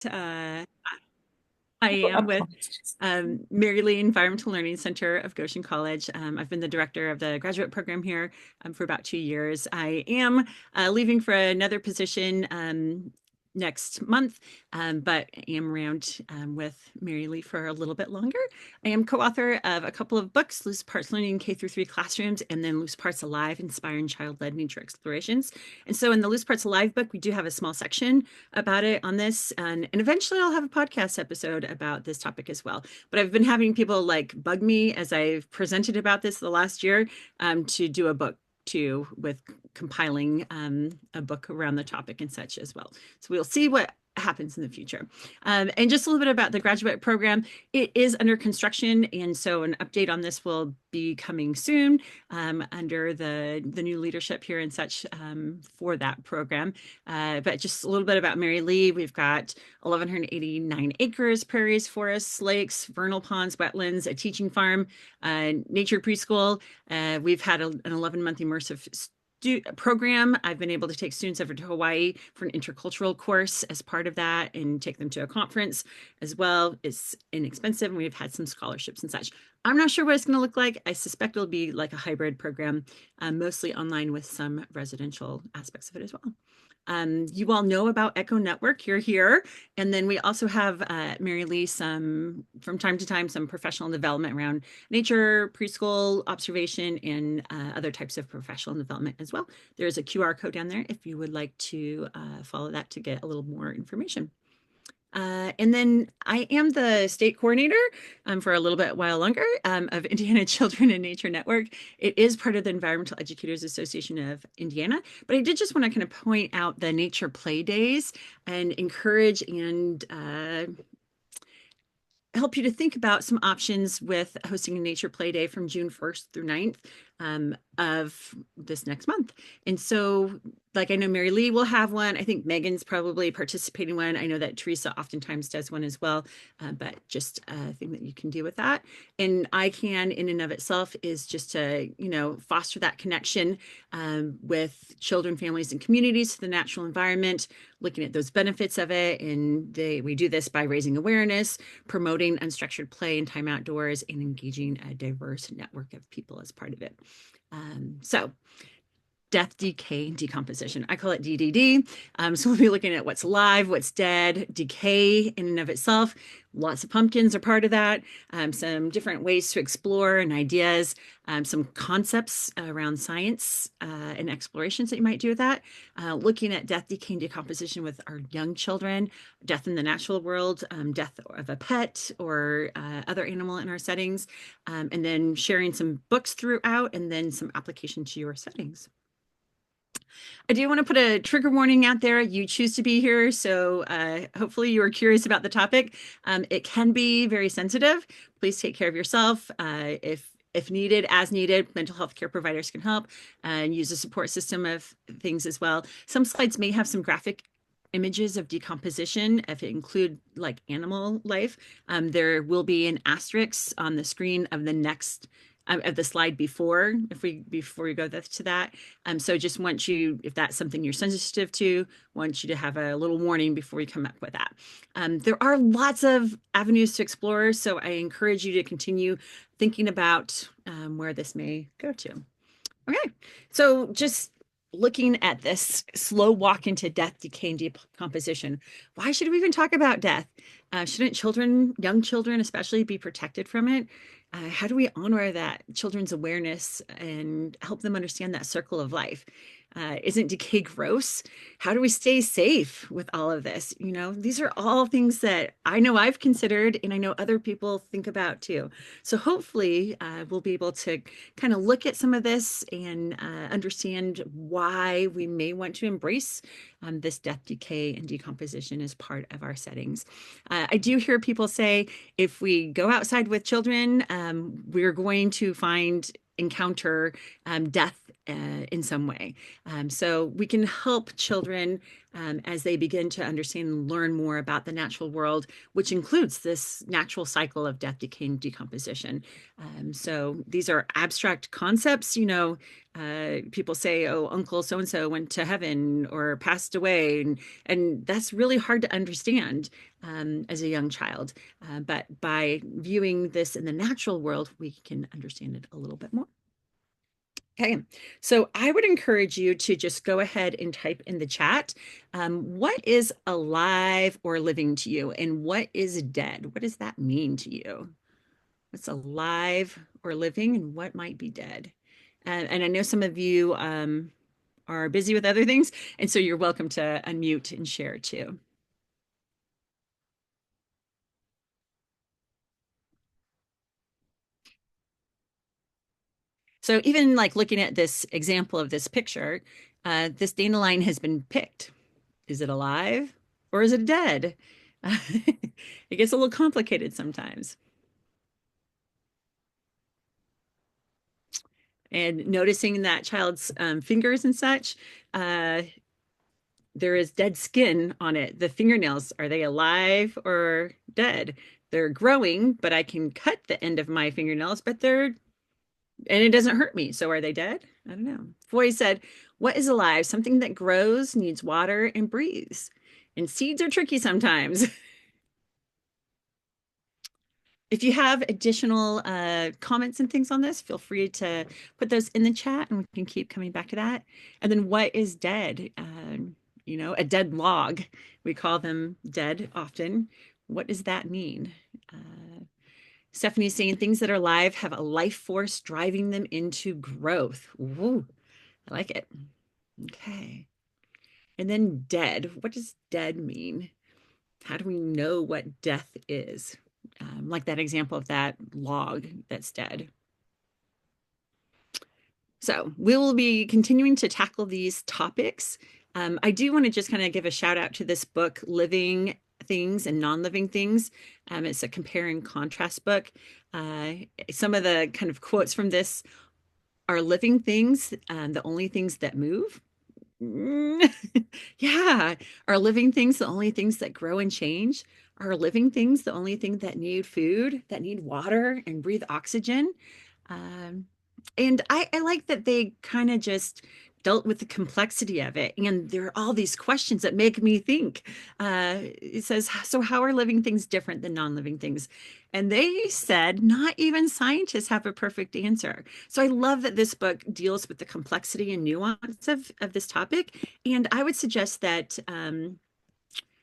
Uh, I am with Mary Lee Environmental Learning Center of Goshen College. I've been the director of the graduate program here for about 2 years. I am leaving for another position next month, but I am around with Mary Lee for a little bit longer. I am co-author of a couple of books, Loose Parts Learning K-3 Classrooms, and then Loose Parts Alive, Inspiring Child-Led Nature Explorations. And so in the Loose Parts Alive book, we do have a small section about it on this, and eventually I'll have a podcast episode about this topic as well. But I've been having people like bug me as I've presented about this the last year to do a book too, with compiling a book around the topic and such as well. So we'll see what happens in the future. And just a little bit about the graduate program. It is under construction, and so an update on this will be coming soon under the new leadership here and such for that program. But just a little bit about Mary Lee. We've got 1,189 acres, prairies, forests, lakes, vernal ponds, wetlands, a teaching farm, nature preschool. We've had an 11-month immersive program. I've been able to take students over to Hawaii for an intercultural course as part of that and take them to a conference as well. It's inexpensive, and we've had some scholarships and such. I'm not sure what it's going to look like. I suspect it'll be like a hybrid program, mostly online with some residential aspects of it as well. You all know about Echo Network. You're here. And then we also have Mary Lee from time to time, some professional development around nature, preschool, observation, and other types of professional development as well. There's a QR code down there if you would like to follow that to get a little more information. And then I am the state coordinator for a little bit while longer of Indiana Children in Nature Network. It is part of the Environmental Educators Association of Indiana, but I did just want to kind of point out the nature play days and encourage and help you to think about some options with hosting a nature play day from June 1st through 9th of this next month. And so, like, I know Mary Lee will have one. I think Megan's probably participating one. I know that Teresa oftentimes does one as well, but just a thing that you can do with that. And ICANN in and of itself is just to, foster that connection with children, families, and communities to the natural environment, looking at those benefits of it. And we do this by raising awareness, promoting unstructured play and time outdoors, and engaging a diverse network of people as part of it. So death, decay, and decomposition. I call it DDD. So we'll be looking at what's alive, what's dead, decay in and of itself. Lots of pumpkins are part of that. Some different ways to explore and ideas, some concepts around science and explorations that you might do with that. Looking at death, decay, and decomposition with our young children, death in the natural world, death of a pet or other animal in our settings, and then sharing some books throughout, and then some application to your settings. I do want to put a trigger warning out there. You choose to be here, so hopefully you are curious about the topic. It can be very sensitive. Please take care of yourself. If needed, as needed, mental health care providers can help and use a support system of things as well. Some slides may have some graphic images of decomposition if it include like animal life. There will be an asterisk on the screen of the next of the slide before we go to that. So just want you, if that's something you're sensitive to, want you to have a little warning before you come up with that. There are lots of avenues to explore, so I encourage you to continue thinking about where this may go to. Okay, so just looking at this slow walk into death, decay, and decomposition. Why should we even talk about death? Shouldn't children, young children especially, be protected from it? How do we honor that children's awareness and help them understand that circle of life? Isn't decay gross? How do we stay safe with all of this? These are all things that I know I've considered, and I know other people think about too. So hopefully we'll be able to kind of look at some of this and understand why we may want to embrace this death, decay, and decomposition as part of our settings. I do hear people say, if we go outside with children, we're going to encounter death in some way. So we can help children as they begin to understand and learn more about the natural world, which includes this natural cycle of death, decay, and decomposition. So these are abstract concepts. People say, "Oh, Uncle so and so went to heaven or passed away," and that's really hard to understand as a young child. But by viewing this in the natural world, we can understand it a little bit more. Okay, so I would encourage you to just go ahead and type in the chat, what is alive or living to you, and what is dead? What does that mean to you? What's alive or living, and what might be dead? And I know some of you are busy with other things, and so you're welcome to unmute and share too. So even like looking at this example of this picture, this dandelion has been picked. Is it alive or is it dead? It gets a little complicated sometimes. And noticing that child's fingers and such, there is dead skin on it. The fingernails, are they alive or dead? They're growing, but I can cut the end of my fingernails, but and it doesn't hurt me. So are they dead? I don't know. Foy said, what is alive? Something that grows, needs water, and breathes. And seeds are tricky sometimes. If you have additional comments and things on this, feel free to put those in the chat and we can keep coming back to that. And then what is dead? A dead log. We call them dead often. What does that mean? Stephanie's saying things that are alive have a life force driving them into growth. Ooh, I like it. Okay. And then dead. What does dead mean? How do we know what death is? Like that example of that log that's dead. So we will be continuing to tackle these topics. I do want to just kind of give a shout out to this book, Living Things and Non-Living Things. It's a compare and contrast book. Some of the kind of quotes from this are living things, the only things that move. Yeah. Are living things the only things that grow and change? Are living things the only thing that need food, that need water and breathe oxygen? Um, and I like that they kind of just dealt with the complexity of it. And there are all these questions that make me think. It says, so how are living things different than non-living things? And they said, not even scientists have a perfect answer. So I love that this book deals with the complexity and nuance of this topic. And I would suggest that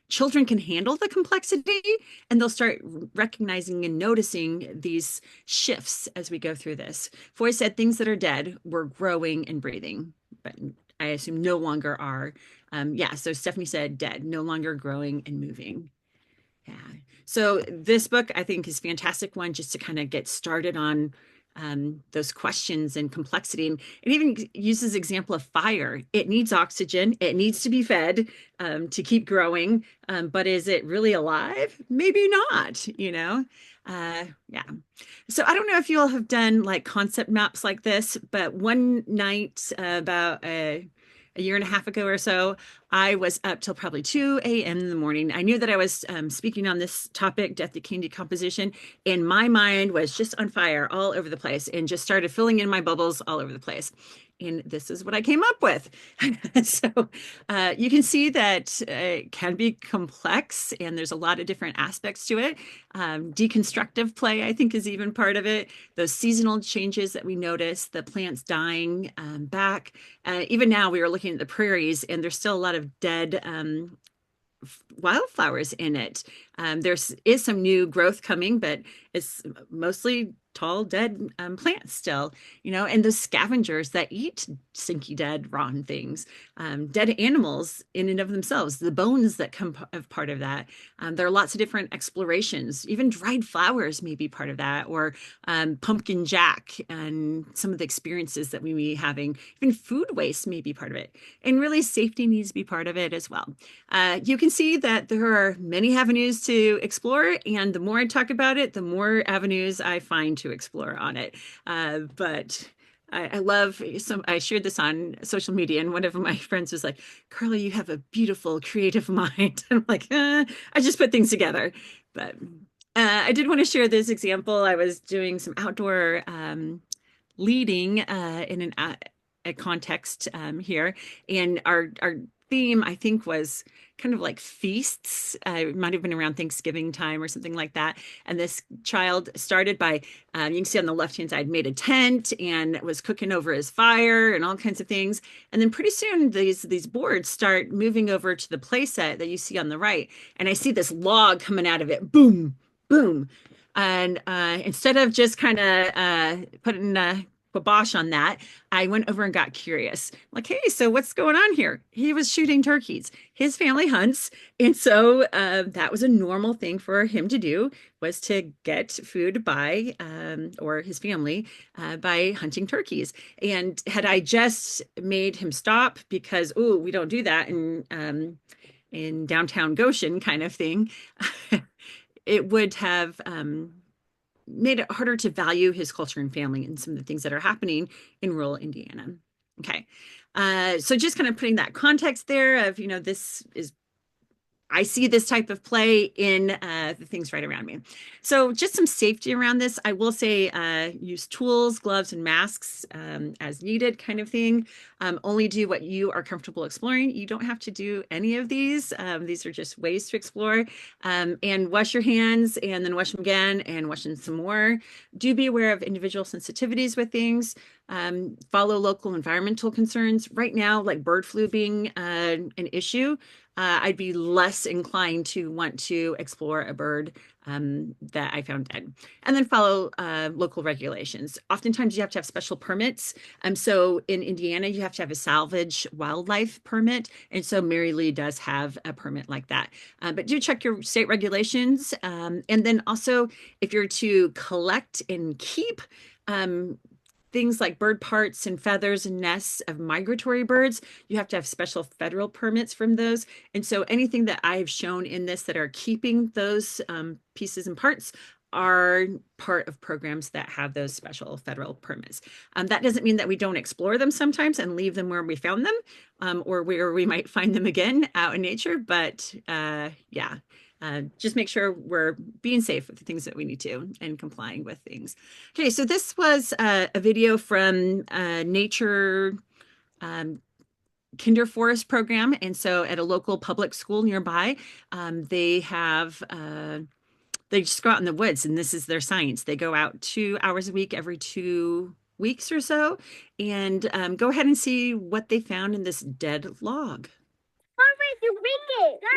children can handle the complexity and they'll start recognizing and noticing these shifts as we go through this. Foy said things that are dead were growing and breathing, but I assume no longer are. Yeah, so Stephanie said dead, no longer growing and moving. Yeah. So this book I think is a fantastic one just to kind of get started on those questions and complexity. And it even uses example of fire. It needs oxygen. It needs to be fed to keep growing. But is it really alive? Maybe not, yeah. So I don't know if you all have done like concept maps like this, but one night about a year and a half ago or so, I was up till probably 2 a.m. in the morning. I knew that I was speaking on this topic, death, decay, and decomposition, and my mind was just on fire all over the place and just started filling in my bubbles all over the place. And this is what I came up with. So you can see that it can be complex and there's a lot of different aspects to it. Deconstructive play, I think, is even part of it. Those seasonal changes that we notice, the plants dying back. Even now, we were looking at the prairies and there's still a lot of dead wildflowers in it. There is some new growth coming, but it's mostly tall, dead plants still, and the scavengers that eat stinky, dead, rotten things, dead animals in and of themselves, the bones that come of part of that. There are lots of different explorations. Even dried flowers may be part of that, or pumpkin jack and some of the experiences that we may be having. Even food waste may be part of it. And really safety needs to be part of it as well. You can see that there are many avenues to explore, and the more I talk about it, the more avenues I find to explore on it. But I love some. I shared this on social media, and one of my friends was like, "Carla, you have a beautiful, creative mind." I'm like, I just put things together. But I did want to share this example. I was doing some outdoor leading in a context here, and our theme I think was kind of like feasts. It might have been around Thanksgiving time or something like that. And this child started by you can see on the left hand side made a tent and was cooking over his fire and all kinds of things. And then pretty soon these boards start moving over to the play set that you see on the right, and I see this log coming out of it. Boom, boom. And instead of just kind of putting kibosh on that, I went over and got curious. Like, hey, so what's going on here? He was shooting turkeys. His family hunts, and so that was a normal thing for him to do, was to get food by or his family by hunting turkeys. And had I just made him stop because, oh, we don't do that in downtown Goshen kind of thing, it would have made it harder to value his culture and family and some of the things that are happening in rural Indiana. Okay. So just kind of putting that context there of, this is I see this type of play in the things right around me. So just some safety around this. I will say use tools, gloves, and masks as needed kind of thing. Only do what you are comfortable exploring. You don't have to do any of these. These are just ways to explore. And wash your hands and then wash them again and wash them some more. Do be aware of individual sensitivities with things. Follow local environmental concerns. Right now, like bird flu being an issue, I'd be less inclined to want to explore a bird that I found dead. And then follow local regulations. Oftentimes you have to have special permits. So in Indiana, you have to have a salvage wildlife permit. And so Mary Lee does have a permit like that. But do check your state regulations. And then also, if you're to collect and keep things like bird parts and feathers and nests of migratory birds, you have to have special federal permits from those. And so anything that I've shown in this that are keeping those pieces and parts are part of programs that have those special federal permits. That doesn't mean that we don't explore them sometimes and leave them where we found them or where we might find them again out in nature. But yeah. Just make sure we're being safe with the things that we need to and complying with things. Okay, so this was a video from Nature Kinder Forest program. And so at a local public school nearby, they have they just go out in the woods, and this is their science. They go out 2 hours a week, every 2 weeks or so, and go ahead and see what they found in this dead log.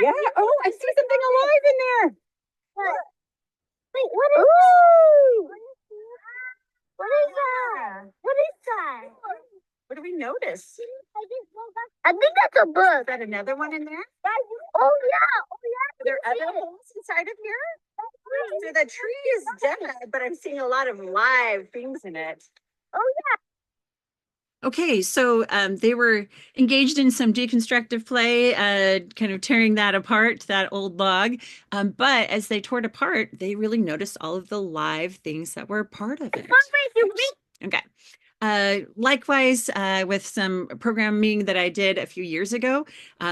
Yeah. Oh, I see something alive in there. What? Wait, what is that? What is that? What is that? What do we notice? I think that's a bug. Is that another one in there? Oh yeah. Oh yeah. Are there other holes inside of here? So the tree is dead, but I'm seeing a lot of live things in it. Oh yeah. Okay, so they were engaged in some deconstructive play, kind of tearing that apart, that old log. But as they tore it apart, they really noticed all of the live things that were part of it. Okay. Likewise, with some programming that I did a few years ago,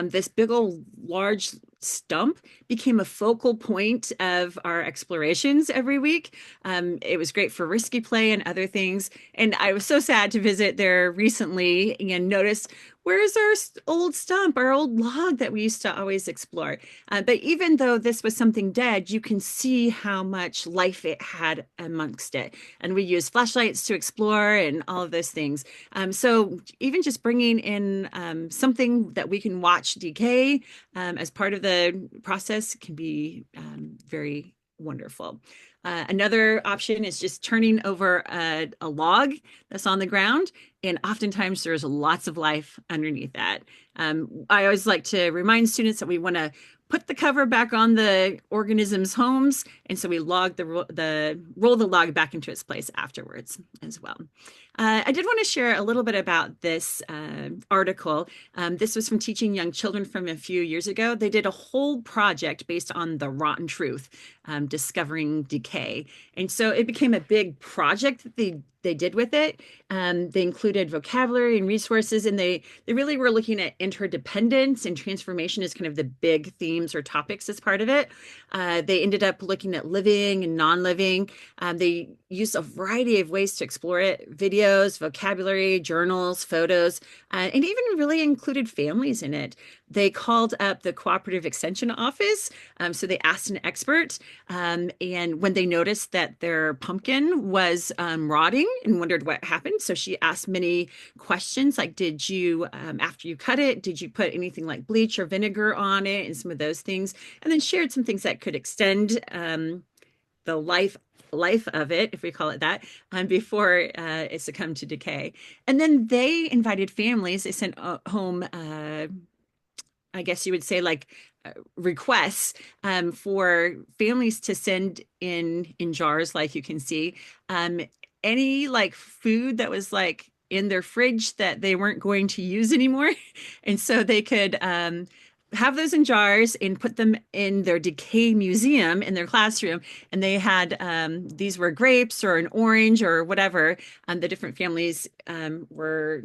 this big old large stump became a focal point of our explorations every week. It was great for risky play and other things. And I was so sad to visit there recently and notice, where's our old stump, our old log that we used to always explore? But even though this was something dead, you can see how much life it had amongst it. And we use flashlights to explore and all of those things. So even just bringing in something that we can watch decay as part of the process can be very wonderful. Another option is just turning over a log that's on the ground, and oftentimes there's lots of life underneath that. I always like to remind students that we want to put the cover back on the organism's homes, and so we roll the log back into its place afterwards as well. I did want to share a little bit about this article. This was from Teaching Young Children from a few years ago. They did a whole project based on the rotten truth, discovering decay. And so it became a big project that they did with it. They included vocabulary and resources, and they really were looking at interdependence and transformation as kind of the big themes or topics as part of it. They ended up looking at living and non-living. They used a variety of ways to explore it: videos, vocabulary, journals, photos, and even really included families in it. They called up the Cooperative Extension Office. So they asked an expert, and when they noticed that their pumpkin was rotting and wondered what happened, so she asked many questions like, did you, after you cut it, did you put anything like bleach or vinegar on it and some of those things, and then shared some things that could extend the life of it, if we call it that, before it succumbed to decay. And then they invited families. They sent home, I guess you would say, like requests for families to send in jars, like you can see, any like food that was like in their fridge that they weren't going to use anymore, and so they could have those in jars and put them in their decay museum in their classroom. And they had these were grapes or an orange or whatever the different families were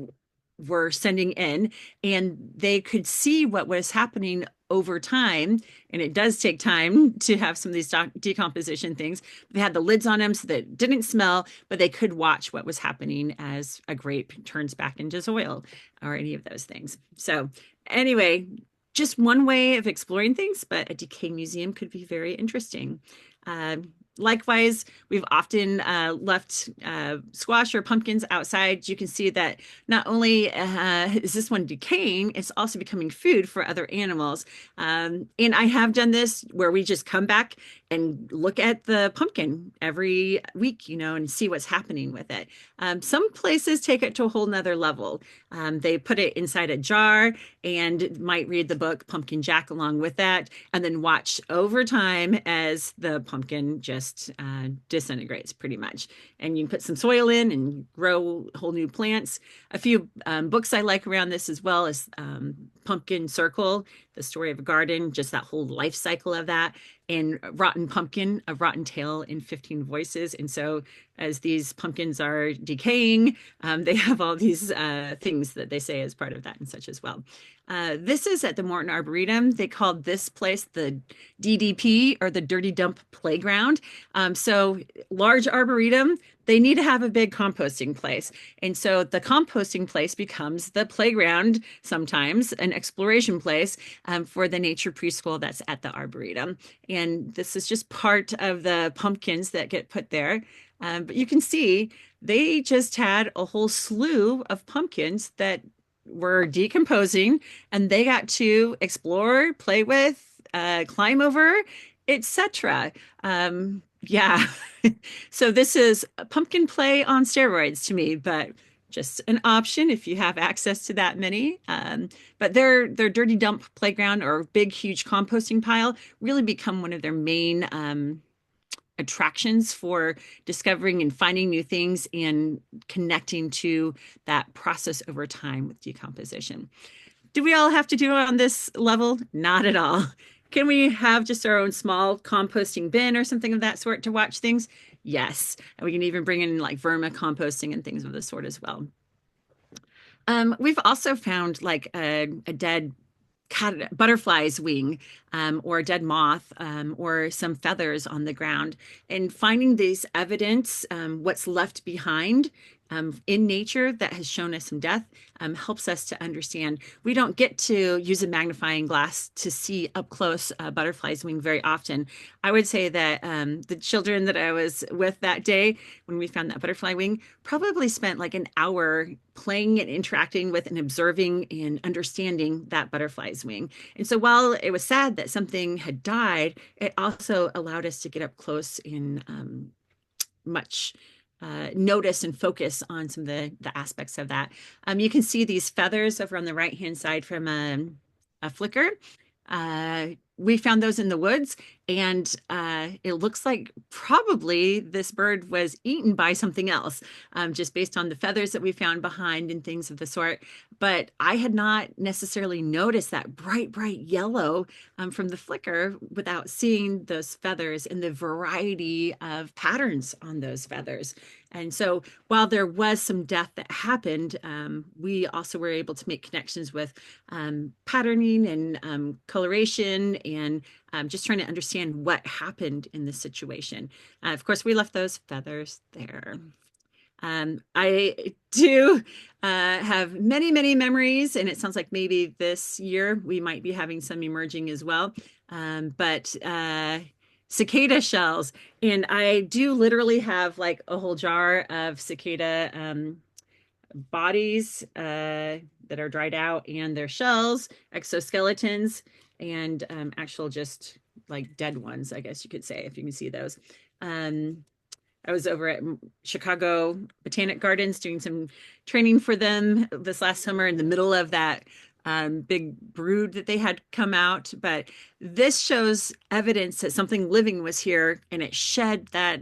sending in, and they could see what was happening over time. And it does take time to have some of these decomposition things. They had the lids on them so that it didn't smell, but they could watch what was happening as a grape turns back into soil or any of those things. So anyway, just one way of exploring things, but a decay museum could be very interesting. Likewise, we've often left squash or pumpkins outside. You can see that not only is this one decaying, it's also becoming food for other animals. And I have done this where we just come back and look at the pumpkin every week, and see what's happening with it. Some places take it to a whole nother level. They put it inside a jar and might read the book Pumpkin Jack along with that, and then watch over time as the pumpkin just disintegrates pretty much. And you can put some soil in and grow whole new plants. A few books I like around this as well is Pumpkin Circle, The Story of a Garden, just that whole life cycle of that, and Rotten Pumpkin, A Rotten Tale in 15 Voices. And so as these pumpkins are decaying, they have all these things that they say as part of that and such as well. This is at the Morton Arboretum. They called this place the DDP, or the Dirty Dump Playground. So large arboretum, they need to have a big composting place. And so the composting place becomes the playground, sometimes an exploration place for the nature preschool that's at the Arboretum. And this is just part of the pumpkins that get put there. But you can see they just had a whole slew of pumpkins that were decomposing, and they got to explore, play with, climb over, etc. Yeah. So this is a pumpkin play on steroids to me, but just an option if you have access to that many. But their dirty dump playground or big, huge composting pile really become one of their main attractions for discovering and finding new things and connecting to that process over time with decomposition. Do we all have to do it on this level? Not at all. Can we have just our own small composting bin or something of that sort to watch things? Yes. And we can even bring in like vermicomposting and things of the sort as well. We've also found like a dead butterfly's wing, or a dead moth, or some feathers on the ground, and finding these evidence, what's left behind in nature that has shown us some death, helps us to understand. We don't get to use a magnifying glass to see up close a butterfly's wing very often. I would say that the children that I was with that day when we found that butterfly wing probably spent like an hour playing and interacting with and observing and understanding that butterfly's wing. And so while it was sad that something had died, it also allowed us to get up close and much notice and focus on some of the aspects of that. You can see these feathers over on the right-hand side from a flicker. we found those in the woods, and it looks like probably this bird was eaten by something else, just based on the feathers that we found behind and things of the sort. But I had not necessarily noticed that bright yellow from the flicker without seeing those feathers and the variety of patterns on those feathers. And so while there was some death that happened, we also were able to make connections with patterning and coloration and just trying to understand what happened in this situation. Of course, we left those feathers there. I do have many memories, and it sounds like maybe this year we might be having some emerging as well. But cicada shells, and I do literally have like a whole jar of cicada bodies that are dried out, and their shells, exoskeletons, and actual just like dead ones, I guess you could say, if you can see those. I was over at Chicago Botanic Gardens doing some training for them this last summer in the middle of that big brood that they had come out. But this shows evidence that something living was here, and it shed that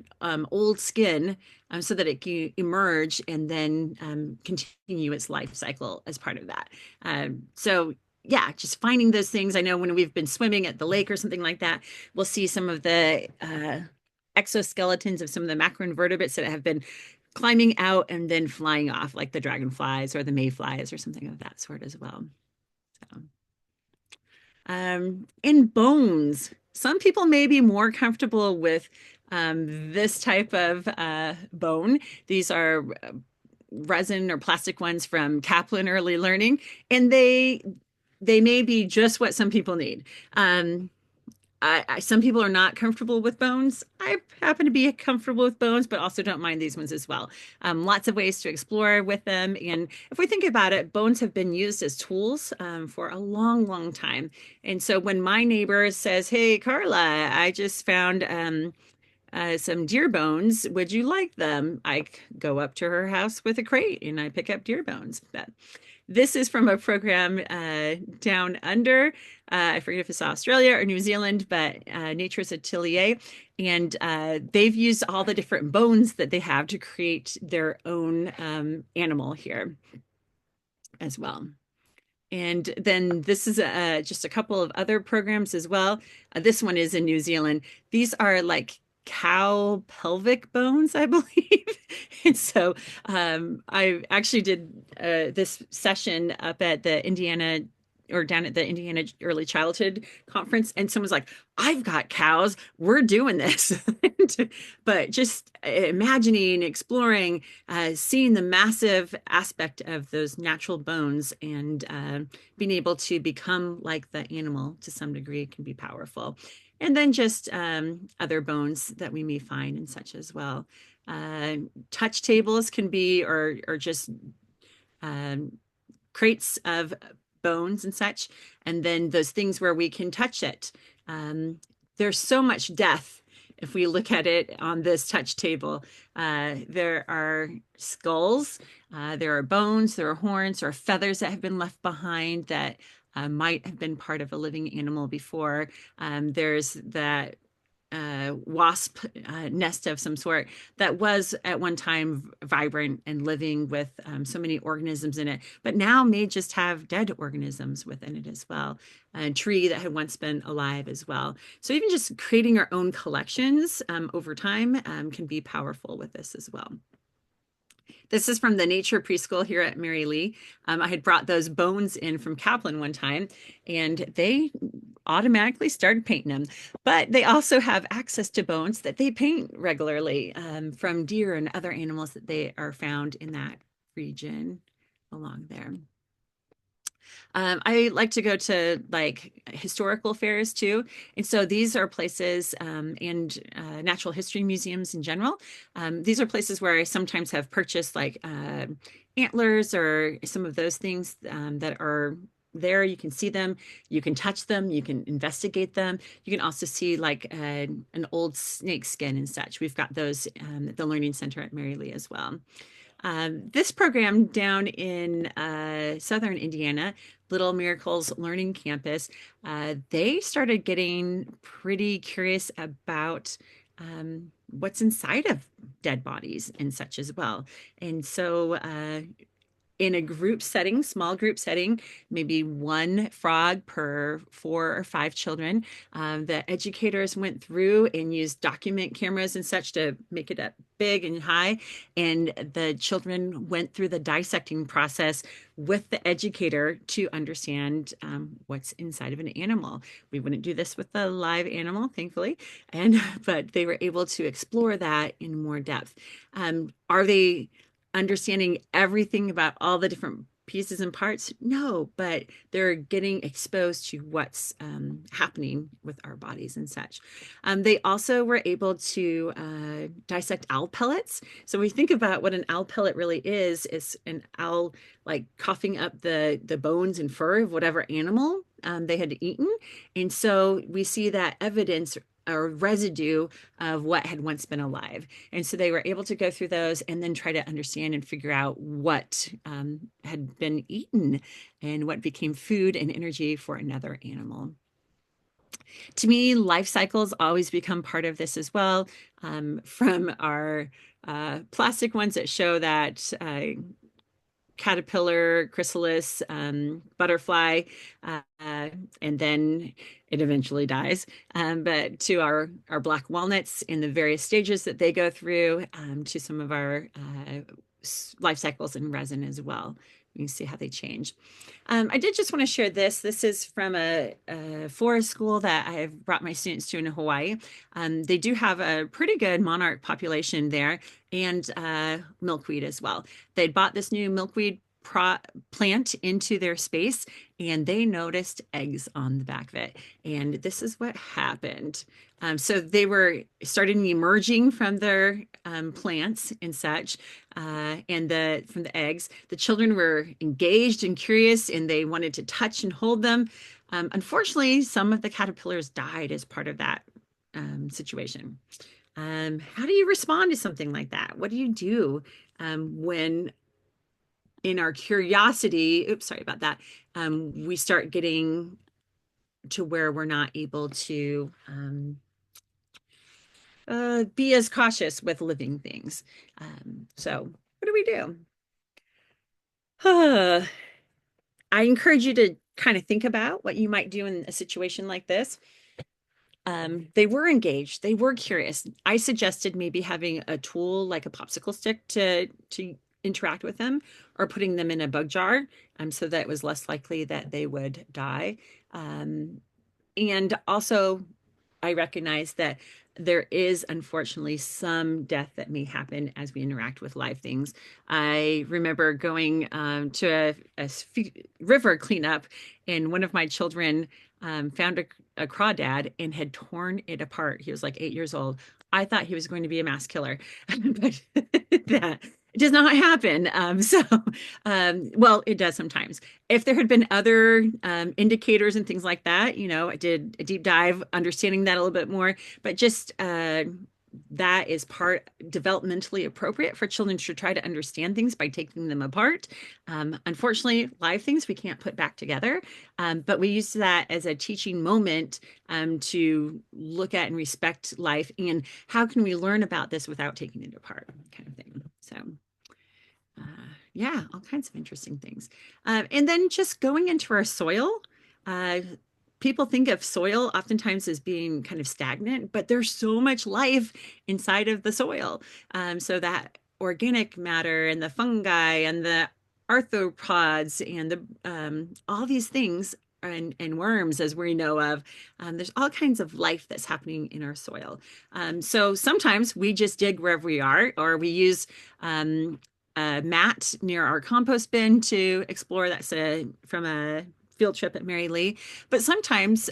old skin so that it can emerge and then continue its life cycle as part of that. So yeah, just finding those things. I know when we've been swimming at the lake or something like that, we'll see some of the exoskeletons of some of the macroinvertebrates that have been climbing out and then flying off, like the dragonflies or the mayflies or something of that sort as well. So, in bones, some people may be more comfortable with this type of bone. These are resin or plastic ones from Kaplan Early Learning, and they may be just what some people need. Some people are not comfortable with bones. I happen to be comfortable with bones, but also don't mind these ones as well. Lots of ways to explore with them. And if we think about it, bones have been used as tools for a long time. And so when my neighbor says, "Hey, Carla, I just found some deer bones. Would you like them?" I go up to her house with a crate and I pick up deer bones. But this is from a program down under. I forget if it's Australia or New Zealand, but Nature's Atelier. And they've used all the different bones that they have to create their own animal here as well. And then this is just a couple of other programs as well. This one is in New Zealand. These are like cow pelvic bones, I believe. And so I actually did this session up at the Indiana or down at the Indiana Early Childhood Conference, and someone's like, "I've got cows. We're doing this." But just imagining, exploring, seeing the massive aspect of those natural bones and being able to become like the animal to some degree can be powerful. And then just other bones that we may find and such as well. Touch tables can be, or just crates of bones and such, and then those things where we can touch it. There's so much death if we look at it on this touch table. There are skulls, there are bones, there are horns, there are feathers that have been left behind that might have been part of a living animal before. There's that wasp nest of some sort that was at one time vibrant and living with so many organisms in it, but now may just have dead organisms within it as well. A tree that had once been alive as well. So even just creating our own collections over time can be powerful with this as well. This is from the Nature Preschool here at Mary Lee. I had brought those bones in from Kaplan one time, and they automatically started painting them. But they also have access to bones that they paint regularly from deer and other animals that they are found in that region along there. I like to go to like historical fairs too. And so these are places and natural history museums in general. These are places where I sometimes have purchased like antlers or some of those things that are there. You can see them, you can touch them, you can investigate them. You can also see like an old snake skin and such. We've got those at the Learning Center at Mary Lee as well. This program down in Southern Indiana, Little Miracles Learning Campus, they started getting pretty curious about what's inside of dead bodies and such as well. And so in a group setting, small group setting, maybe one frog per 4 or 5 children. The educators went through and used document cameras and such to make it up big and high. And the children went through the dissecting process with the educator to understand what's inside of an animal. We wouldn't do this with a live animal, thankfully, and but they were able to explore that in more depth. Are they understanding everything about all the different pieces and parts? No, but they're getting exposed to what's happening with our bodies and such. They also were able to dissect owl pellets. So we think about what an owl pellet really is an owl like coughing up the bones and fur of whatever animal they had eaten. And so we see that evidence or residue of what had once been alive. And so they were able to go through those and then try to understand and figure out what had been eaten and what became food and energy for another animal. To me, life cycles always become part of this as well. From our plastic ones that show that caterpillar, chrysalis, butterfly, and then it eventually dies. But to our black walnuts in the various stages that they go through, to some of our life cycles in resin as well. You can see how they change. I did just want to share this. This is from a forest school that I've brought my students to in Hawaii. They do have a pretty good monarch population there and milkweed as well. They'd bought this new milkweed plant into their space and they noticed eggs on the back of it. And this is what happened. So they were starting emerging from their plants and such, and from the eggs. The children were engaged and curious, and they wanted to touch and hold them. Unfortunately, some of the caterpillars died as part of that situation. How do you respond to something like that? What do you do when in our curiosity, oops, sorry about that, we start getting to where we're not able to be as cautious with living things. So what do we do? I encourage you to kind of think about what you might do in a situation like this. They were engaged, they were curious. I suggested maybe having a tool like a popsicle stick to interact with them, or putting them in a bug jar, so that it was less likely that they would die. And also, I recognize that there is unfortunately some death that may happen as we interact with live things. I remember going to a river cleanup, and one of my children found a crawdad and had torn it apart. He was like 8 years old. I thought he was going to be a mass killer, but that it does not happen. Well, it does sometimes. If there had been other indicators and things like that, I did a deep dive understanding that a little bit more, but just that is part developmentally appropriate for children to try to understand things by taking them apart. Unfortunately, live things we can't put back together, but we use that as a teaching moment to look at and respect life, and how can we learn about this without taking it apart, kind of thing. So yeah, all kinds of interesting things. And then just going into our soil. People think of soil oftentimes as being kind of stagnant, but there's so much life inside of the soil. So that organic matter and the fungi and the arthropods and the all these things and worms, as we know of, there's all kinds of life that's happening in our soil. So sometimes we just dig wherever we are, or we use a mat near our compost bin to explore. That's from a field trip at Mary Lee. But sometimes,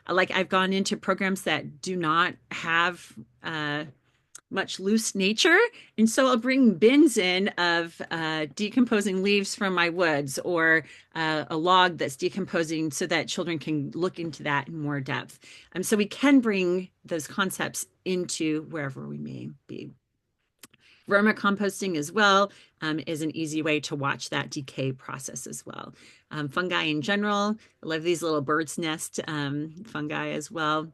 like I've gone into programs that do not have much loose nature. And so I'll bring bins in of decomposing leaves from my woods, or a log that's decomposing, so that children can look into that in more depth. So we can bring those concepts into wherever we may be. Vermicomposting as well is an easy way to watch that decay process as well. Fungi in general, I love these little bird's nest fungi as well.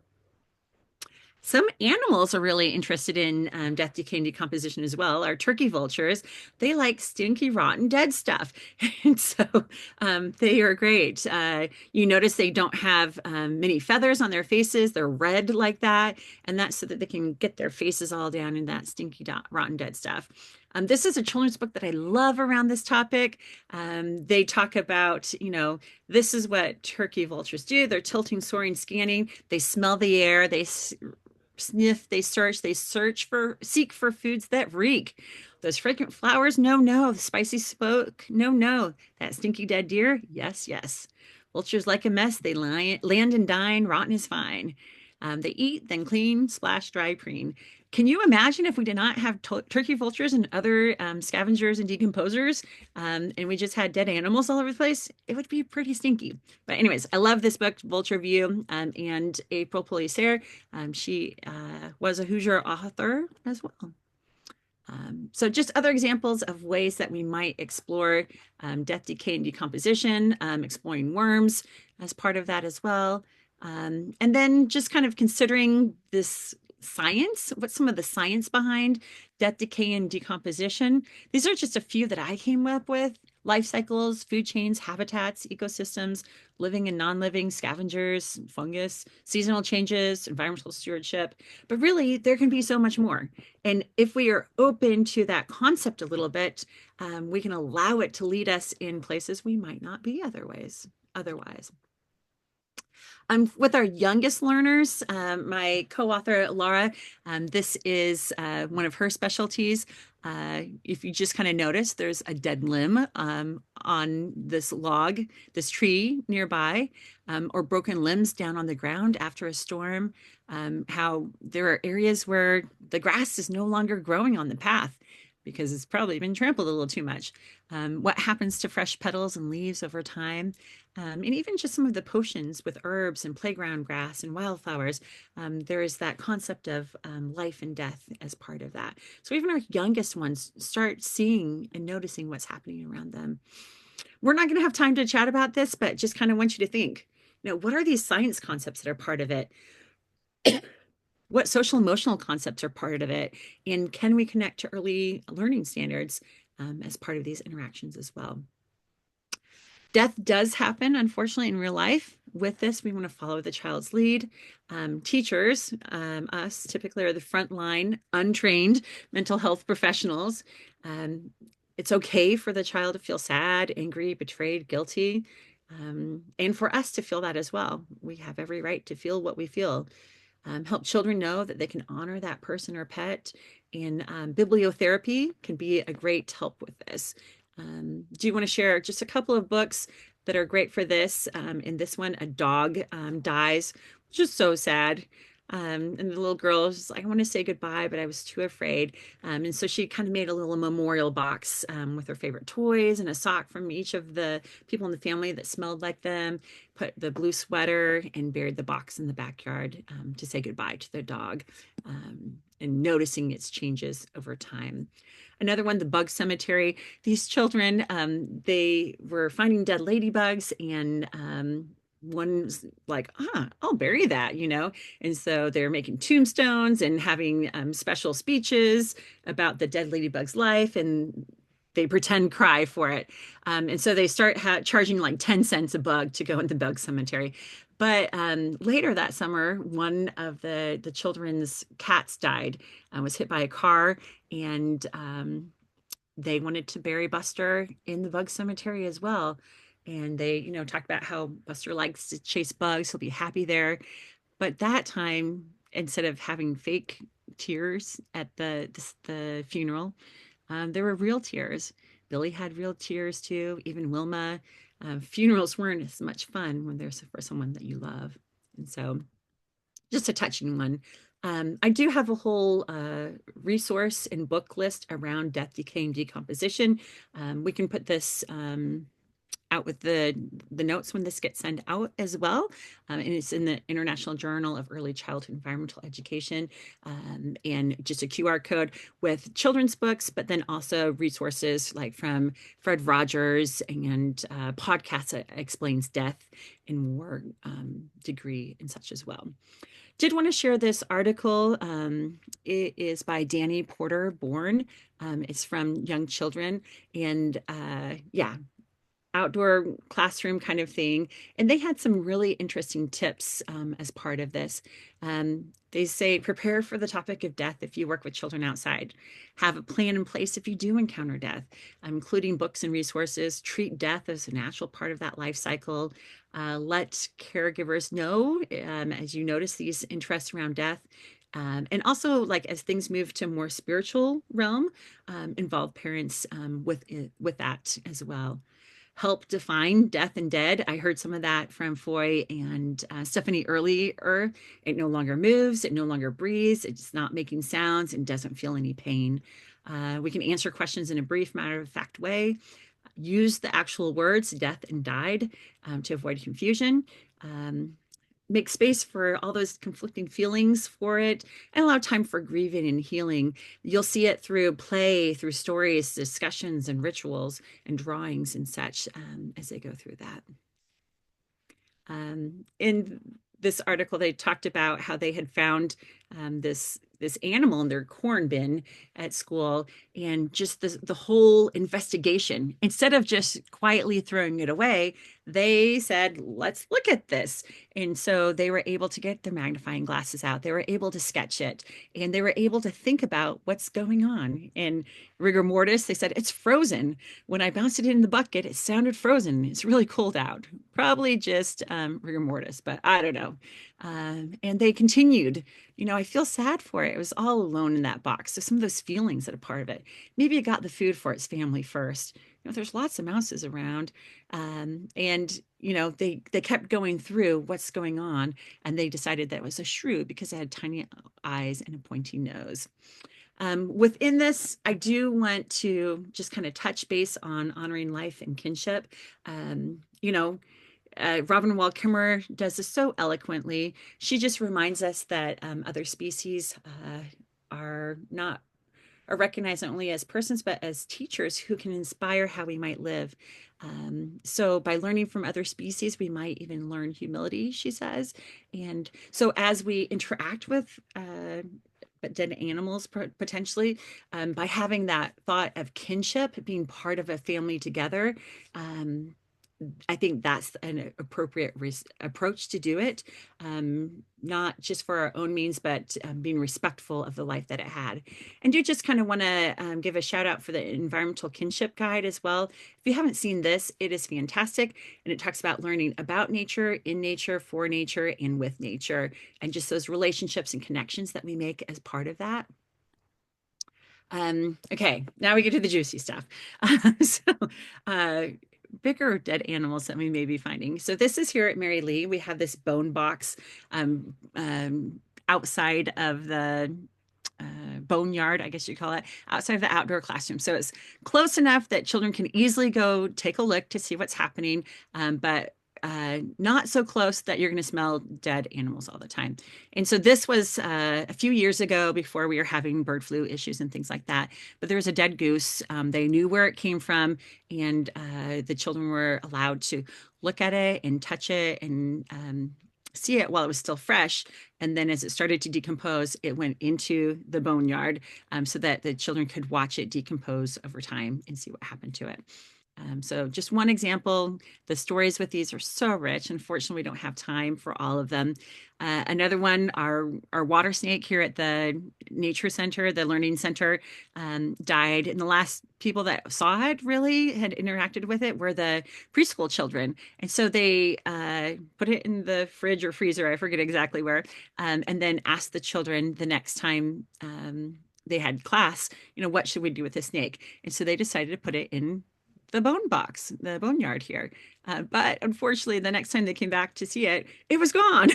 Some animals are really interested in death, decay, and decomposition as well. Our turkey vultures, they like stinky, rotten, dead stuff. And so they are great. You notice they don't have many feathers on their faces. They're red like that. And that's so that they can get their faces all down in that stinky, rotten, dead stuff. This is a children's book that I love around this topic. They talk about, this is what turkey vultures do. They're tilting, soaring, scanning. They smell the air. They sniff, they search for, seek for foods that reek. Those fragrant flowers, no, no. The spicy smoke, no, no. That stinky dead deer, yes, yes. Vultures like a mess, they land and dine, rotten is fine. They eat, then clean, splash, dry, preen. Can you imagine if we did not have turkey vultures and other scavengers and decomposers, and we just had dead animals all over the place? It would be pretty stinky. But anyways, I love this book, Vulture View, and April Polisser. She was a Hoosier author as well. So just other examples of ways that we might explore death, decay, and decomposition, exploring worms as part of that as well. And then just kind of considering this science, what's some of the science behind death, decay, and decomposition. These are just a few that I came up with. Life cycles, food chains, habitats, ecosystems, living and non-living, scavengers, fungus, seasonal changes, environmental stewardship. But really, there can be so much more. And if we are open to that concept a little bit, we can allow it to lead us in places we might not be otherwise. With our youngest learners, my co-author, Laura, this is one of her specialties. If you just kind of notice, there's a dead limb on this log, this tree nearby, or broken limbs down on the ground after a storm, how there are areas where the grass is no longer growing on the path because it's probably been trampled a little too much. What happens to fresh petals and leaves over time, and even just some of the potions with herbs and playground grass and wildflowers. There is that concept of life and death as part of that. So even our youngest ones start seeing and noticing what's happening around them. We're not going to have time to chat about this, but just kind of want you to think, what are these science concepts that are part of it? What social emotional concepts are part of it? And can we connect to early learning standards as part of these interactions as well? Death does happen, unfortunately, in real life. With this, we want to follow the child's lead. Teachers, us typically are the frontline, untrained mental health professionals. It's okay for the child to feel sad, angry, betrayed, guilty, and for us to feel that as well. We have every right to feel what we feel. Help children know that they can honor that person or pet. And bibliotherapy can be a great help with this. Do you want to share just a couple of books that are great for this? In this one, a dog dies, which is so sad. And the little girl was like, I want to say goodbye, but I was too afraid. And so she kind of made a little memorial box with her favorite toys and a sock from each of the people in the family that smelled like them, put the blue sweater and buried the box in the backyard to say goodbye to their dog, and noticing its changes over time. Another one, the bug cemetery. These children, they were finding dead ladybugs, and one's like, I'll bury that, And so they're making tombstones and having special speeches about the dead ladybug's life, and they pretend cry for it. And so they start charging like 10 cents a bug to go in the bug cemetery. But later that summer, one of the children's cats died, was hit by a car, and they wanted to bury Buster in the bug cemetery as well. And they, talked about how Buster likes to chase bugs. He'll be happy there. But that time, instead of having fake tears at the funeral, there were real tears. Billy had real tears too, even Wilma. Funerals weren't as much fun when there's for someone that you love. And so just a touching one. I do have a whole resource and book list around death, decay, and decomposition. We can put this out with the notes when this gets sent out as well. And it's in the International Journal of Early Childhood Environmental Education, and just a QR code with children's books, but then also resources like from Fred Rogers and podcasts that explains death in more degree and such as well. Did want to share this article. It is by Danny Porter Bourne. It's from Young Children, and yeah, outdoor classroom kind of thing. And they had some really interesting tips as part of this. They say prepare for the topic of death if you work with children outside. Have a plan in place if you do encounter death, including books and resources. Treat death as a natural part of that life cycle. Let caregivers know as you notice these interests around death. And also, like as things move to more spiritual realm, involve parents with that as well. Help define death and dead. I heard some of that from Foy and Stephanie earlier. It no longer moves, it no longer breathes, it's not making sounds, and doesn't feel any pain. We can answer questions in a brief, matter of fact way. Use the actual words death and died to avoid confusion. Make space for all those conflicting feelings for it, and allow time for grieving and healing. You'll see it through play, through stories, discussions, and rituals, and drawings and such as they go through that. In this article, they talked about how they had found this animal in their corn bin at school, and just the whole investigation. Instead of just quietly throwing it away, they said, let's look at this. And so they were able to get their magnifying glasses out. They were able to sketch it, and they were able to think about what's going on. And rigor mortis, they said, it's frozen. When I bounced it in the bucket, it sounded frozen. It's really cold out. Probably just rigor mortis, but I don't know. And they continued, I feel sad for it. It was all alone in that box. So some of those feelings that are part of it. Maybe it got the food for its family first. There's lots of mouses around. And they kept going through what's going on, and they decided that it was a shrew because it had tiny eyes and a pointy nose. Within this, I do want to just kind of touch base on honoring life and kinship. Robin Wall Kimmerer does this so eloquently. She just reminds us that other species are recognized not only as persons, but as teachers who can inspire how we might live. So by learning from other species, we might even learn humility, she says. And so as we interact with dead animals potentially, by having that thought of kinship, being part of a family together, I think that's an appropriate approach to do it, not just for our own means, but being respectful of the life that it had. And do just kind of want to give a shout out for the Environmental Kinship Guide as well. If you haven't seen this, it is fantastic. And it talks about learning about nature, in nature, for nature, and with nature, and just those relationships and connections that we make as part of that. Okay, now we get to the juicy stuff. Bigger dead animals that we may be finding. So this is here at Mary Lee. We have this bone box outside of the boneyard, I guess you call it, outside of the outdoor classroom. So it's close enough that children can easily go take a look to see what's happening, but not so close that you're going to smell dead animals all the time. And so this was a few years ago, before we were having bird flu issues and things like that. But there was a dead goose. They knew where it came from, and the children were allowed to look at it and touch it and see it while it was still fresh. And then as it started to decompose, it went into the boneyard, so that the children could watch it decompose over time and see what happened to it. So just one example. The stories with these are so rich. Unfortunately, we don't have time for all of them. Another one, our water snake here at the Nature Center, the Learning Center, died. And the last people that saw it really had interacted with it were the preschool children. And so they put it in the fridge or freezer, I forget exactly where, and then asked the children the next time they had class, what should we do with the snake? And so they decided to put it in the bone box, the boneyard here. But unfortunately, the next time they came back to see it, it was gone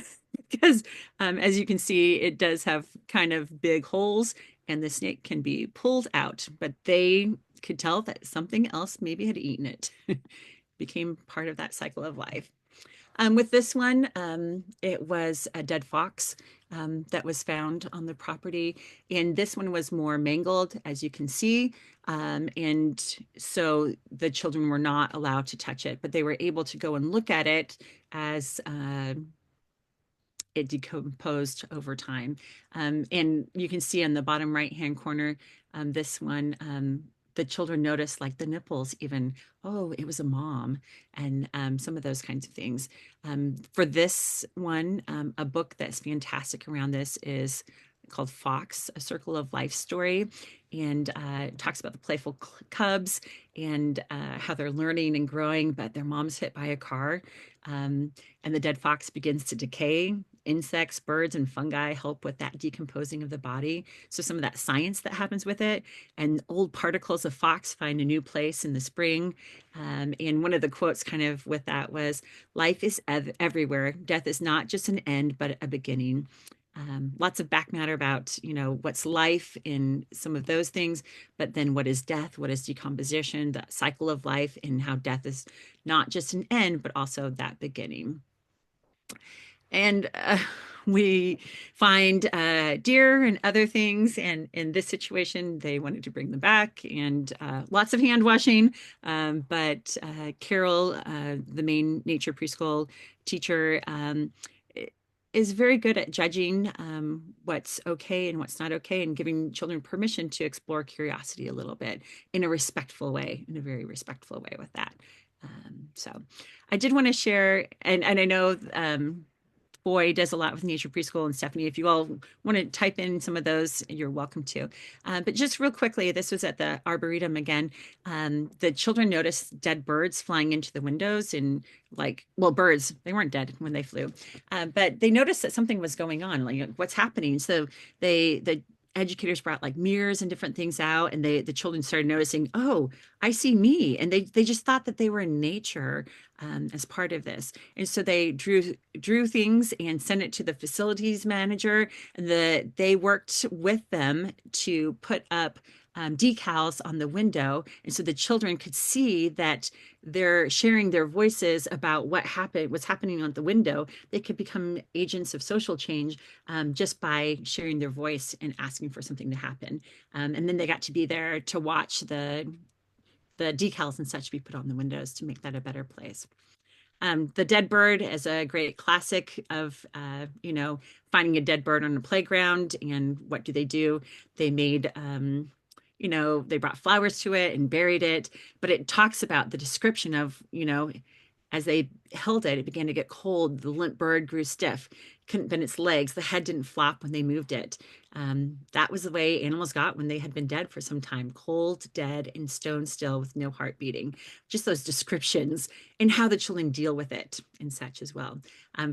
because as you can see, it does have kind of big holes and the snake can be pulled out, but they could tell that something else maybe had eaten it. became part of that cycle of life. With this one, it was a dead fox that was found on the property. And this one was more mangled, as you can see. And so the children were not allowed to touch it, but they were able to go and look at it as it decomposed over time. And you can see in the bottom right-hand corner, this one, the children noticed like the nipples even, oh, it was a mom, and some of those kinds of things. For this one, a book that's fantastic around this is called Fox, A Circle of Life Story, and it talks about the playful cubs and how they're learning and growing, but their mom's hit by a car. And the dead fox begins to decay. Insects, birds, and fungi help with that decomposing of the body. So, some of that science that happens with it, and old particles of fox find a new place in the spring. And one of the quotes, kind of with that, was life is everywhere. Death is not just an end, but a beginning. Lots of back matter about, what's life in some of those things, but then what is death, what is decomposition, the cycle of life, and how death is not just an end, but also that beginning. And we find deer and other things. And in this situation, they wanted to bring them back, and lots of hand washing. But Carol, the main nature preschool teacher, is very good at judging what's okay and what's not okay, and giving children permission to explore curiosity a little bit in a respectful way, in a very respectful way with that. So I did want to share, and I know Boy does a lot with Nature Preschool, and Stephanie, if you all want to type in some of those, you're welcome to. But just real quickly, this was at the Arboretum again. The children noticed dead birds flying into the windows, and birds, they weren't dead when they flew, but they noticed that something was going on, like what's happening. So the educators brought like mirrors and different things out, and the children started noticing, oh, I see me. And they just thought that they were in nature as part of this. And so they drew things and sent it to the facilities manager, and they worked with them to put up decals on the window. And so the children could see that they're sharing their voices about what's happening on the window. They could become agents of social change just by sharing their voice and asking for something to happen. And then they got to be there to watch the decals and such be put on the windows to make that a better place. The dead bird is a great classic of, finding a dead bird on a playground. And what do? They made, they brought flowers to it and buried it. But it talks about the description of, as they held it, it began to get cold. The limp bird grew stiff, couldn't bend its legs. The head didn't flop when they moved it. That was the way animals got when they had been dead for some time, cold, dead, and stone still with no heart beating. Just those descriptions and how the children deal with it and such as well.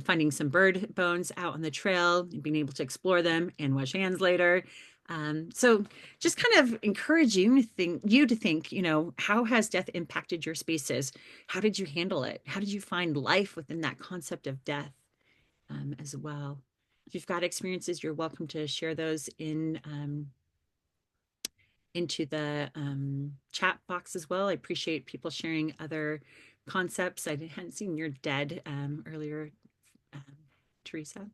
Finding some bird bones out on the trail and being able to explore them and wash hands later. So just kind of encourage you to think, how has death impacted your spaces? How did you handle it? How did you find life within that concept of death as well? If you've got experiences, you're welcome to share those into the chat box as well. I appreciate people sharing other concepts. I hadn't seen your dead earlier, Teresa.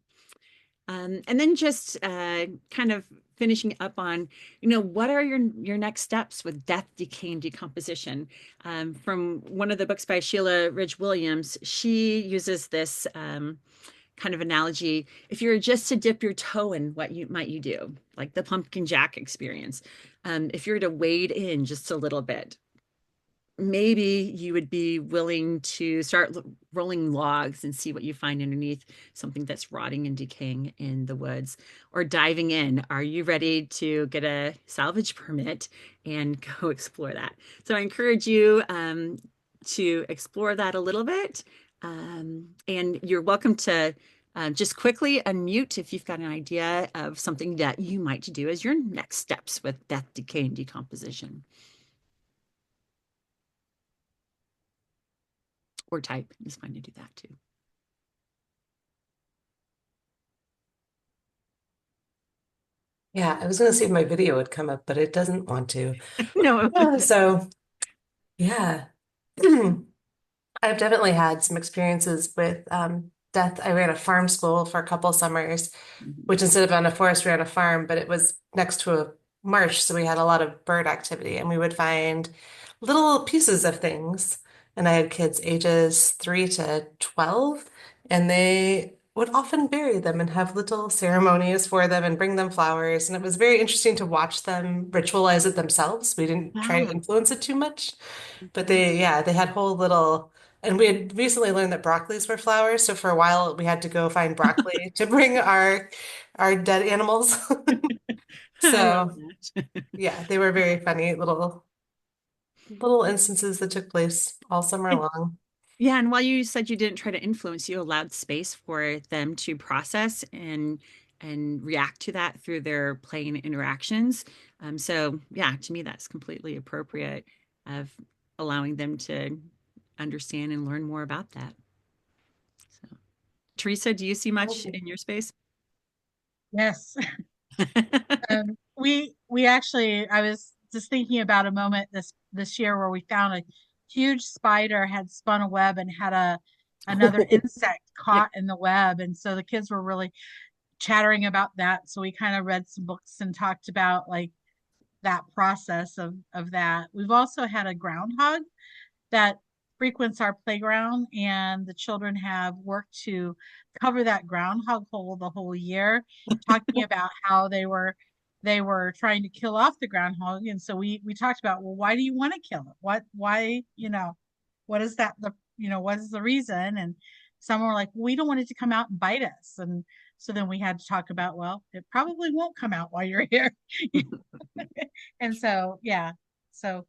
And then just kind of finishing up on, what are your next steps with death, decay, and decomposition? From one of the books by Sheila Ridge Williams, she uses this kind of analogy. If you were just to dip your toe in, what might you do? Like the pumpkin jack experience. If you were to wade in just a little bit, maybe you would be willing to start rolling logs and see what you find underneath something that's rotting and decaying in the woods, or diving in. Are you ready to get a salvage permit and go explore that? So I encourage you to explore that a little bit. And you're welcome to just quickly unmute if you've got an idea of something that you might do as your next steps with death, decay, and decomposition. Or type. It's fine to do that too. Yeah, I was going to see if my video would come up, but it doesn't want to. No. So, yeah. I've definitely had some experiences with death. I ran a farm school for a couple summers, Mhm. which instead of on a forest, we ran a farm, but it was next to a marsh, so we had a lot of bird activity, and we would find little pieces of things. And I had kids ages 3 to 12, and they would often bury them and have little ceremonies for them and bring them flowers. And it was very interesting to watch them ritualize it themselves. We didn't try to Wow. influence it too much. But Okay. yeah, they had whole little, and we had recently learned that broccolis were flowers. So for a while, we had to go find broccoli to bring our dead animals. I love So that. yeah, they were very funny little instances that took place all summer long. Yeah, and while you said you didn't try to influence, you allowed space for them to process and react to that through their playing interactions. So yeah, to me that's completely appropriate of allowing them to understand and learn more about that. So, Teresa, do you see much in your space? Yes. We actually, I was just thinking about a moment this year where we found a huge spider had spun a web and had a another insect Yep. caught in the web, and so the kids were really chattering about that. So we kind of read some books and talked about like that process of that. We've also had a groundhog that frequents our playground, and the children have worked to cover that groundhog hole the whole year, talking about how they were trying to kill off the groundhog. And so we talked about, well, why do you want to kill it? Why, what is that what is the reason? And some were like, well, we don't want it to come out and bite us. And so then we had to talk about, well, it probably won't come out while you're here. And so yeah, so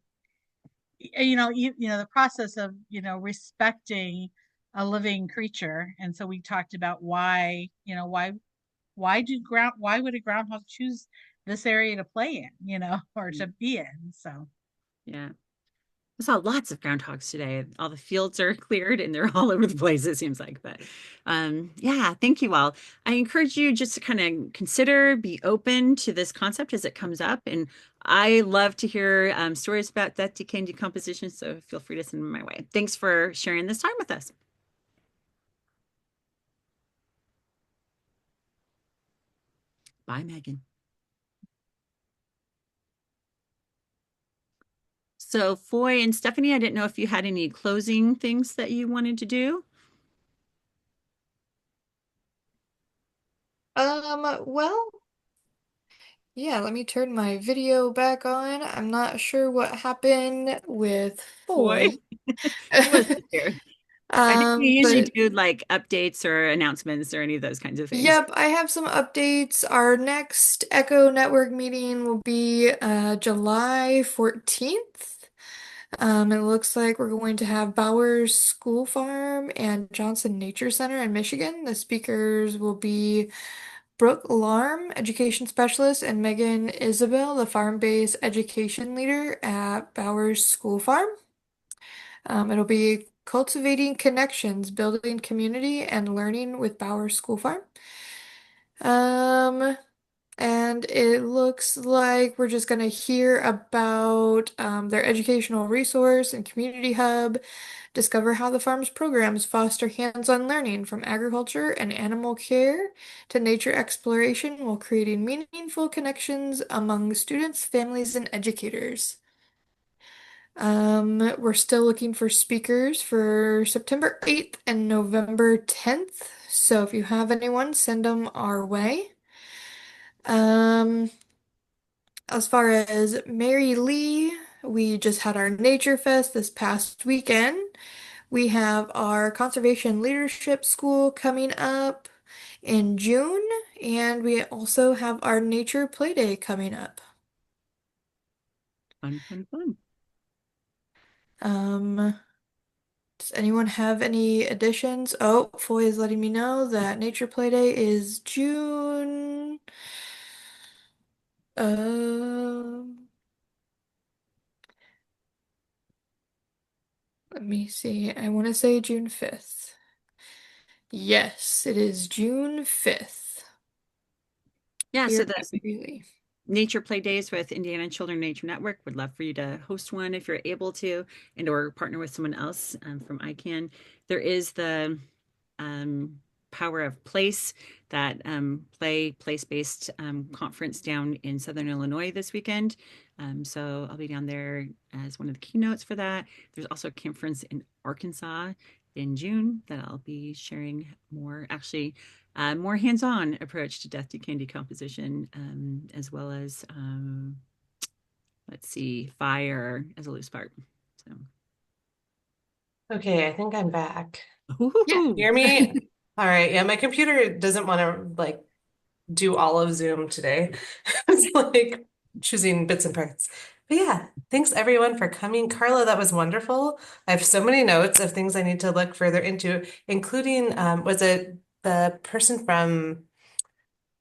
the process of respecting a living creature. And so we talked about why would a groundhog choose this area to play in, or to be in. So Yeah. I saw lots of groundhogs today. All the fields are cleared and they're all over the place, it seems like. But yeah, thank you all. I encourage you just to kind of consider, be open to this concept as it comes up. And I love to hear stories about death, decay, and decomposition. So feel free to send them my way. Thanks for sharing this time with us. Bye, Megan. So, Foy and Stephanie, I didn't know if you had any closing things that you wanted to do. Well, yeah, let me turn my video back on. I'm not sure what happened with Foy, Foy. he wasn't here. I think we usually But do like updates or announcements or any of those kinds of things. yep, I have some updates. Our next Echo Network meeting will be July 14th. It looks like we're going to have Bowers School Farm and Johnson Nature Center in Michigan. The speakers will be Brooke Larm, education specialist, and Megan Isabel, the farm-based education leader at Bowers School Farm. It'll be cultivating connections, building community, and learning with Bowers School Farm. Um, and it looks like we're just going to hear about their educational resource and community hub, discover how the farm's programs foster hands-on learning from agriculture and animal care to nature exploration while creating meaningful connections among students, families, and educators. We're still looking for speakers for September 8th and November 10th. So if you have anyone, send them our way. Um, as far as Mary Lee, we just had our Nature Fest this past weekend. We have our Conservation Leadership School coming up in June, and we also have our Nature Play Day coming up. Fun, fun, fun. Um, does anyone have any additions? Oh, Foy is letting me know that Nature Play Day is June. Um, Let me see. I want to say June 5th. Yes, it is June 5th Yeah, so here the at Greeley. nature play days with Indiana Children Nature Network. Would love for you to host one if you're able to, and or partner with someone else from ICANN. There is the um, Power of Place, that place-based conference down in Southern Illinois this weekend. So I'll be down there as one of the keynotes for that. There's also a conference in Arkansas in June that I'll be sharing more, actually, more hands-on approach to death, decay, and decomposition, as well as, let's see, fire as a loose part. So, Okay, I think I'm back. Yeah. Hear me? All right. Yeah, my computer doesn't want to like do all of Zoom today. It's like choosing bits and parts. But yeah, thanks everyone for coming. Carla, that was wonderful. I have so many notes of things I need to look further into, including was it the person from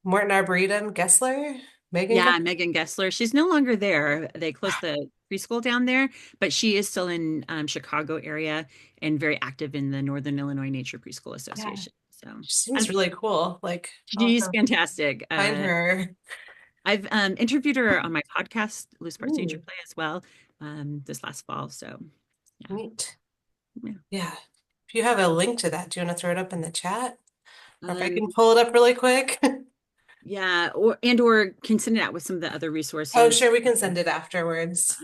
Morton Arboretum, Gessler? Megan Yeah, Gessler? Megan Gessler. She's no longer there. They closed the preschool down there, but she is still in Chicago area and very active in the Northern Illinois Nature Preschool Yeah, Association. So she seems really cool. Like, I'll she's fantastic. find her. I've interviewed her on my podcast, Loose Parts Nature Ooh, Play, as well, this last fall. So yeah, neat. yeah. Yeah. If you have a link to that, do you want to throw it up in the chat? Or if I Um, can pull it up really quick. yeah, or can send it out with some of the other Oh, resources. sure, we can send it afterwards.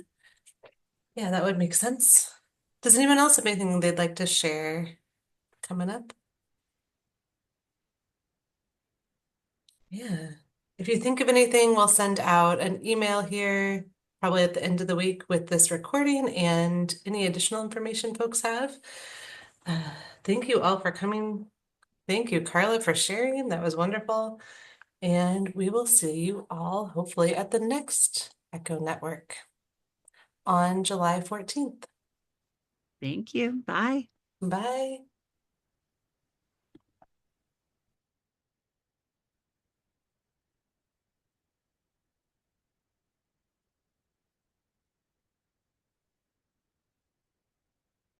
Yeah, that would make sense. Does anyone else have anything they'd like to share coming up? Yeah. If you think of anything, we'll send out an email here, probably at the end of the week with this recording and any additional information folks have. Uh, thank you all for coming. Thank you, Carla, for sharing. That was wonderful. And we will see you all hopefully at the next Echo Network on July 14th. Thank you. Bye. Bye.